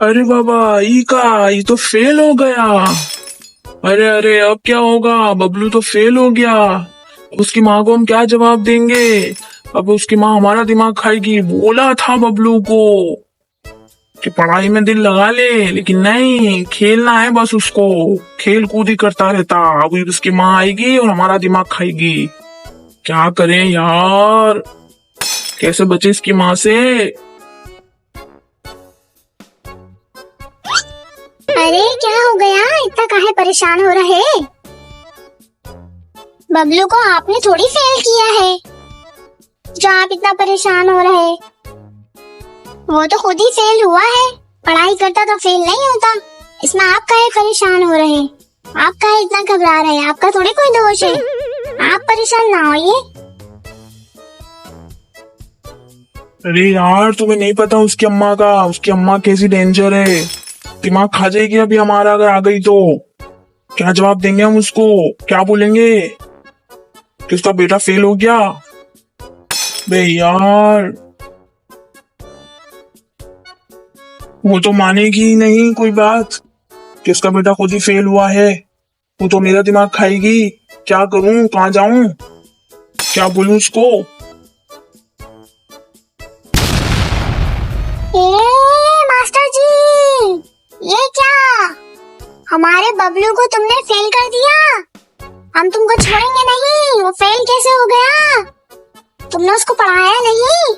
अरे बाबा, ई का ये तो फेल हो गया। अरे अरे, अब क्या होगा? बबलू तो फेल हो गया। उसकी माँ को हम क्या जवाब देंगे? अब उसकी माँ हमारा दिमाग खाएगी। बोला था बबलू को कि पढ़ाई में दिल लगा ले, लेकिन नहीं, खेलना है बस उसको। खेल कूद ही करता रहता। अभी उसकी माँ आएगी और हमारा दिमाग खाएगी। क्या करें यार? कैसे बचे इसकी माँ से? अरे क्या हो गया, इतना काहे परेशान हो रहे? बबलू को आपने थोड़ी फेल किया है जो आप इतना परेशान हो रहे। वो तो खुद ही फेल हुआ है। पढ़ाई करता तो फेल नहीं होता। इसमें आप काहे परेशान हो रहे? आप काहे इतना घबरा रहे? आपका थोड़ी कोई दोष है। आप परेशान ना होइए। अरे यार, तुम्हें नहीं पता उसकी अम्मा का? उसकी अम्मा कैसी डेंजर है। दिमाग खा जाएगी अभी हमारा अगर आ गई तो। क्या जवाब देंगे हम उसको? क्या बोलेंगे कि उसका बेटा फेल हो गया? बे यार, वो तो मानेगी ही नहीं कोई बात कि उसका बेटा खुद ही फेल हुआ है। वो तो मेरा दिमाग खाएगी। क्या करूं? कहाँ जाऊं? क्या बोलूं उसको? मास्टर जी, ये क्या? हमारे बबलू को तुमने फेल कर दिया। हम तुमको छोड़ेंगे नहीं। वो फेल कैसे हो गया? तुमने उसको पढ़ाया नहीं।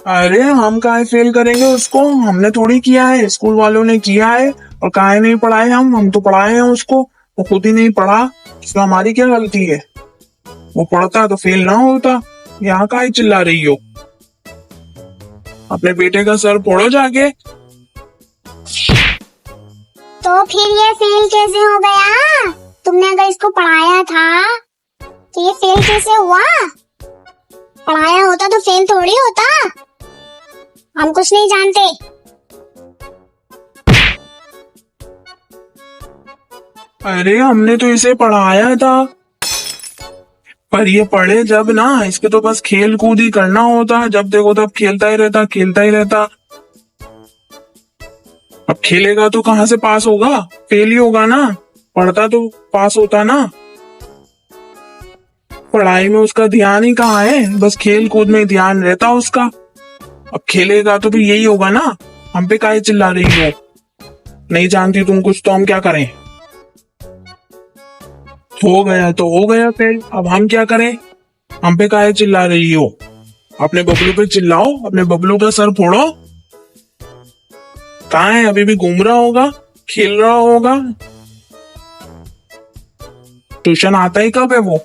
अरे हम काहे फेल करेंगे उसको? हमने थोड़ी किया है, स्कूल वालों ने किया है। और काहे नहीं पढ़ाए? हम तो पढ़ाए हैं उसको। वो खुद ही नहीं पढ़ा, इसमें हमारी क्या गलती है? वो पढ़ता तो फेल ना होता। यहाँ काहे चिल्ला रही हो? अपने बेटे का सर फोड़ो जाके। तो फिर ये फेल कैसे हो गया? तुमने अगर इसको पढ़ाया था तो ये फेल कैसे हुआ? पढ़ाया होता तो फेल थोड़ी होता। हम कुछ नहीं जानते। अरे हमने तो इसे पढ़ाया था, पर ये पढ़े जब ना। इसके तो बस खेल कूद ही करना होता। जब देखो तब खेलता ही रहता, खेलता ही रहता। अब खेलेगा तो कहाँ से पास होगा? फेल ही होगा ना। पढ़ता तो पास होता ना। पढ़ाई में उसका ध्यान ही कहाँ है? बस खेल कूद में ध्यान रहता उसका। अब खेलेगा तो भी यही होगा ना। हम पे काहे चिल्ला रही हो? नहीं जानती तुम कुछ तो हम क्या करें? हो गया तो हो गया फेल, अब हम क्या करें? हम पे काहे चिल्ला रही हो? अपने बबलू पे चिल्लाओ, अपने बबलू का सर फोड़ो। कहाँ है? अभी भी घूम रहा होगा, खेल रहा होगा। ट्यूशन आता ही कब है वो?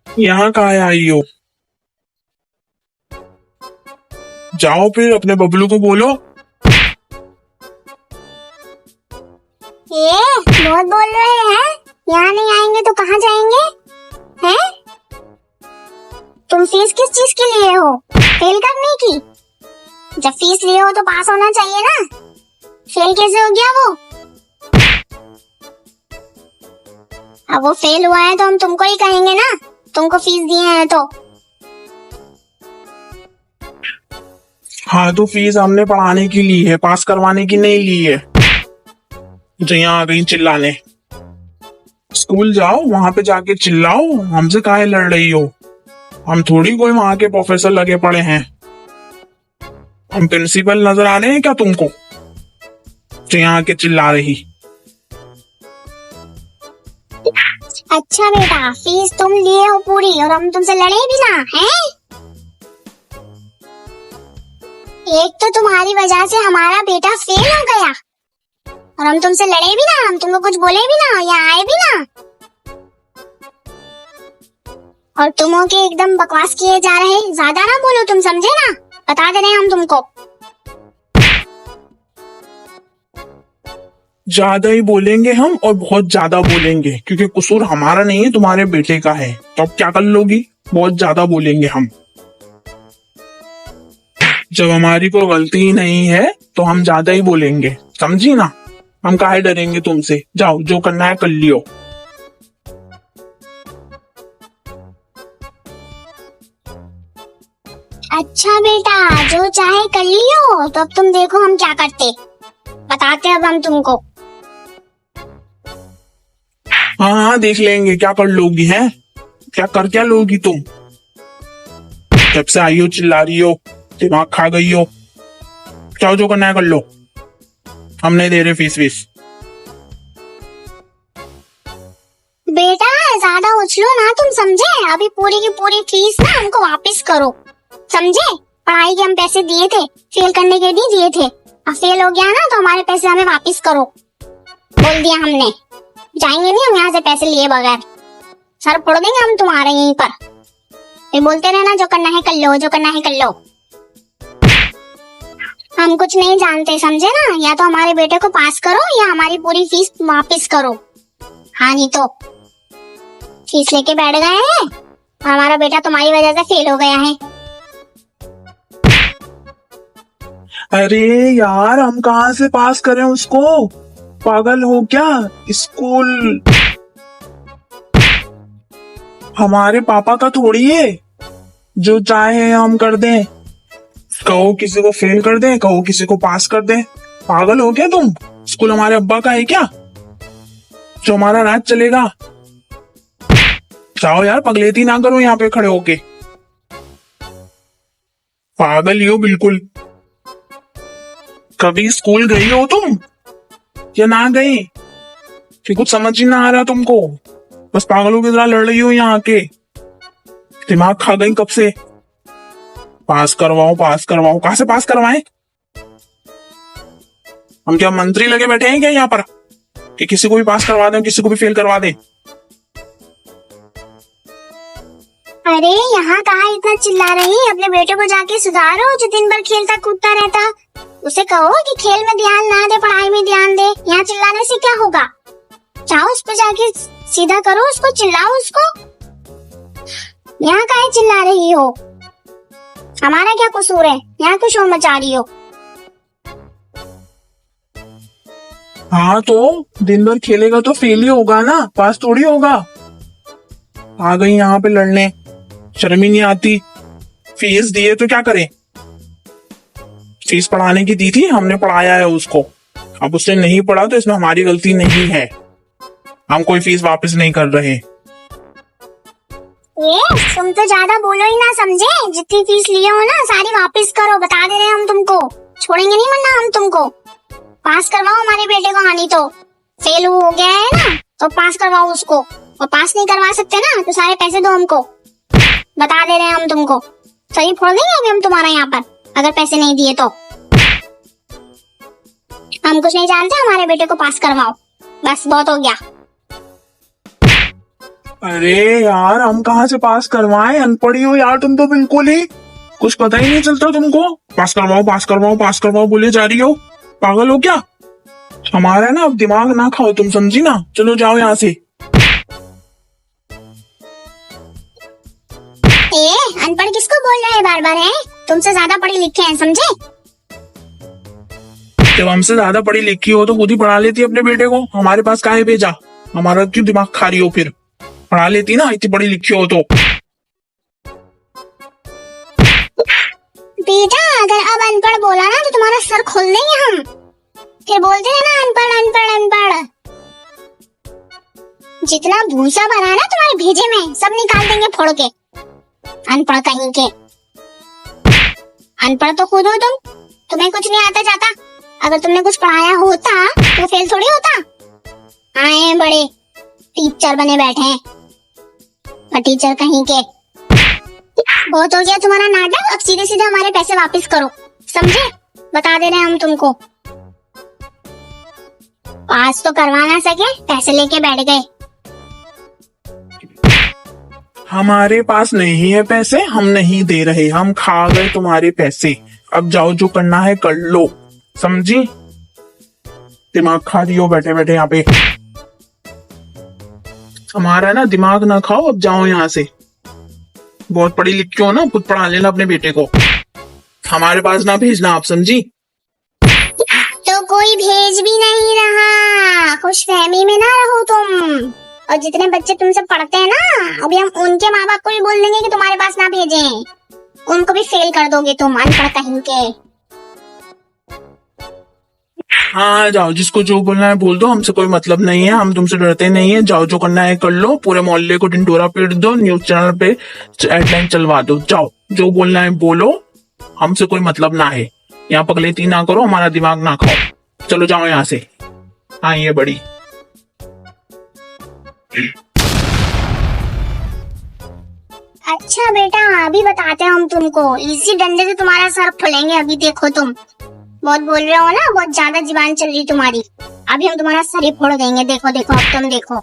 यहाँ कहाँ आई हो? जाओ फिर अपने बबलू को बोलो। ये बहुत बोल रहे हैं। यहाँ नहीं आएंगे तो कहाँ जाएंगे? हैं? तुम फीस किस चीज की लिए हो? फेल करने की? जब फीस लिए हो तो पास होना चाहिए ना। फेल कैसे हो गया वो? अब वो फेल हुआ है तो हम तुमको ही कहेंगे ना। तुमको फीस दिए हैं तो। हाँ, तो फीस हमने पढ़ाने की ली है, पास करवाने की नहीं ली है। जो यहाँ आ गई चिल्लाने। स्कूल जाओ, वहां पे जाके चिल्लाओ। हमसे काहे लड़ रही हो? हम थोड़ी कोई वहां के प्रोफेसर लगे पड़े हैं। हम प्रिंसिपल नजर आ रहे हैं क्या तुमको, जो यहाँ आके चिल्ला रही? अच्छा बेटा, फीस तुम लिए हो पूरी और हम तुमसे लड़े भी ना, हैं? एक तो तुम्हारी वजह से हमारा बेटा फेल हो गया और हम तुमसे लड़े भी ना, हम तुमको कुछ बोले भी ना, यहाँ आए भी ना। और तुम हो के एकदम बकवास किए जा रहे। ज्यादा ना बोलो, तुम समझे ना? बता दे रहे हैं हम तुमको। ज्यादा ही बोलेंगे हम, और बहुत ज्यादा बोलेंगे, क्योंकि कसूर हमारा नहीं है, तुम्हारे बेटे का है। तो अब क्या कर लोगी? बहुत ज्यादा बोलेंगे हम। जब हमारी कोई गलती ही नहीं है तो हम ज्यादा ही बोलेंगे, समझी ना? हम काहे डरेंगे तुमसे? जाओ, जो करना है कर लियो। अच्छा बेटा, जो चाहे कर लियो। तो अब तुम देखो हम क्या करते, बताते अब हम तुमको। हाँ हाँ, देख लेंगे क्या कर लोगी है, क्या लोगी तुम। जब से आई हो चिल्ला रही हो, दिमाग खा गई हो। चाहो जो करना है कर लो, हम नहीं दे रहे फीस वीस। बेटा ज्यादा उछलो ना तुम, समझे? अभी पूरी की पूरी फीस ना हमको वापस करो, समझे? पढ़ाई के हम पैसे दिए थे, फेल करने के नहीं दिए थे। अब फेल हो गया ना तो हमारे पैसे हमें वापस करो, बोल दिया हमने। जाएंगे नहीं हम यहाँ से पैसे लिए बगैर, सर फोड़ देंगे हम तुम्हारे यहीं पर। फिर बोलते रहना जो करना है कर लो, जो करना है कर लो। हम कुछ नहीं जानते, समझे ना? या तो हमारे बेटे को पास करो या हमारी पूरी फीस वापस करो। हाँ नहीं तो फीस लेके बैठ गए हैं, हमारा बेटा तुम्हारी वजह से फेल हो गया है। अरे यार, हम कहाँ से पास करें उसको, पागल हो क्या? स्कूल हमारे पापा का थोड़ी है, जो चाहे हम कर दें। कहो किसी को फेल कर दें, कहो किसी को पास कर दें। पागल हो क्या तुम? स्कूल हमारे अब्बा का है क्या, जो हमारा राज चलेगा? जाओ यार, पगलेती ना करो यहाँ पे खड़े होके। पागल ही हो बिल्कुल। कभी स्कूल गई हो तुम या ना गई कि कुछ समझ ही ना आ रहा तुमको? बस पागलों की तरह लड़ रही हो यहाँ के। दिमाग खा गई कब से। पास करवाओ पास करवाओ, कहाँ से पास करवाएं? हम क्या मंत्री लगे बैठे हैं क्या यहाँ पर कि किसी को भी पास करवा दें, किसी को भी फेल करवा दें? अरे यहाँ कहाँ इतना चिल्ला रही? अपने बेटे को जाके सुधारो, जो दिन भर खेलता कूदता रहता। उसे कहो कि खेल में ध्यान ना दे, पढ़ाई में ध्यान दे। यहाँ चिल्लाने से क्या होगा? जाओ उस पे जाके सीधा करो उसको, चिल्लाओ उसको। यहाँ काहे चिल्ला रही हो? हमारा क्या कसूर है? यहाँ क्यों शोर मचा रही हो? हाँ तो दिन भर खेलेगा तो फेल ही होगा ना, पास थोड़ी होगा। आ गई यहाँ पे लड़ने, शर्म ही नहीं आती। फीस दिए तो क्या करें? फीस पढ़ाने की दी थी, हमने पढ़ाया है उसको। अब उसने नहीं पढ़ा तो इसमें हमारी गलती नहीं है, हम कोई फीस वापस नहीं कर रहे। ये तुम तो ज्यादा बोलो ही ना, समझे? जितनी फीस लिए हो ना सारी वापस करो, बता दे रहे हम तुमको। छोड़ेंगे नहीं वरना हम तुमको। पास करवाओ हमारे बेटे को, हानि तो फेल हो गया है ना तो पास करवाओ उसको। और पास नहीं करवा सकते ना तो सारे पैसे दो हमको, बता दे रहे हैं हम तुमको। सही फोड़ देंगे अभी हम तुम्हारा यहाँ पर, अगर पैसे नहीं दिए तो। हम कुछ नहीं जानते, हमारे बेटे को पास करवाओ, बस बहुत हो गया। अरे यार, हम कहाँ से पास करवाएं? अनपढ़ी हो यार तुम तो बिल्कुल ही, कुछ पता ही नहीं चलता तुमको। पास करवाओ पास करवाओ पास करवाओ बोले जा रही हो, पागल हो क्या? हमारा ना अब दिमाग ना खाओ तुम, समझी ना? चलो जाओ यहाँ से। अनपढ़ किसको बोल रहे हैं बार बार? है तुमसे ज्यादा पढ़े लिखे हैं, समझे? जब हमसे ज्यादा पढ़ी लिखी हो तो खुद ही पढ़ा लेती अपने बेटे को, हमारे पास काहे भेजा? हमारा क्यों दिमाग खा रही हो? फिर पढ़ा लेती ना, इतनी पढ़ी लिखी हो तो। बेटा अगर अब अनपढ़ बोला ना तो तुम्हारा सर खोल देंगे हम। फिर बोलते हैं ना अनपढ़ अनपढ़ अनपढ़। जितना भूसा भरा है ना तुम्हारे भेजे में सब निकाल देंगे फोड़ के। अनपढ़ कहीं के, अनपढ़ तो खुद हो तुम, तुम्हें कुछ नहीं आता जाता। अगर तुमने कुछ पढ़ाया होता तो फेल थोड़ी होता। आए बड़े टीचर बने बैठे हैं, और टीचर कहीं के। बहुत हो गया तुम्हारा नाटक, अब सीधे सीधे हमारे पैसे वापस करो, समझे? बता दे रहे हैं हम तुमको। पास तो करवा ना सके, पैसे लेके बैठ गए। हमारे पास नहीं है पैसे, हम नहीं दे रहे, हम खा गए तुम्हारे पैसे। अब जाओ जो करना है कर लो, समझी? दिमाग खा रही हो बैठे बैठे यहाँ पे। हमारा ना दिमाग ना खाओ, अब जाओ यहाँ से। बहुत पढ़ी लिखी हो ना, खुद पढ़ा लेना अपने बेटे को, हमारे पास ना भेजना आप, समझी? तो कोई भेज भी नहीं रहा, खुश फहमी में ना रहो तुम। और जितने बच्चे तुमसे पढ़ते हैं ना, अभी हम उनके माँ बाप को भी बोल देंगे कि तुम्हारे पास ना भेजें। उनको भी फेल कर दोगे तुम, अनपढ़ कहीं के। हाँ जाओ, जिसको जो बोलना है बोल दो, हमसे कोई मतलब नहीं है, हम तुमसे डरते नहीं है। जाओ, जो करना है कर लो, पूरे मोहल्ले को ढिंढोरा पीट दो, न्यूज चैनल पे हेडलाइन चलवा दो। जाओ, जो बोलना है बोलो, हमसे कोई मतलब ना है। यहाँ पगलेती ना करो, हमारा दिमाग ना खाओ। चलो जाओ यहाँ से। हाँ ये बड़ी। अच्छा बेटा, अभी बताते हैं हम तुमको, इसी डंडे से तुम्हारा सर फुलेंगे। अभी देखो तुम बहुत बोल रहे हो ना, बहुत ज्यादा जुबान चल रही तुम्हारी। अभी हम तुम्हारा सर ही फोड़ देंगे। देखो देखो, अब तुम देखो।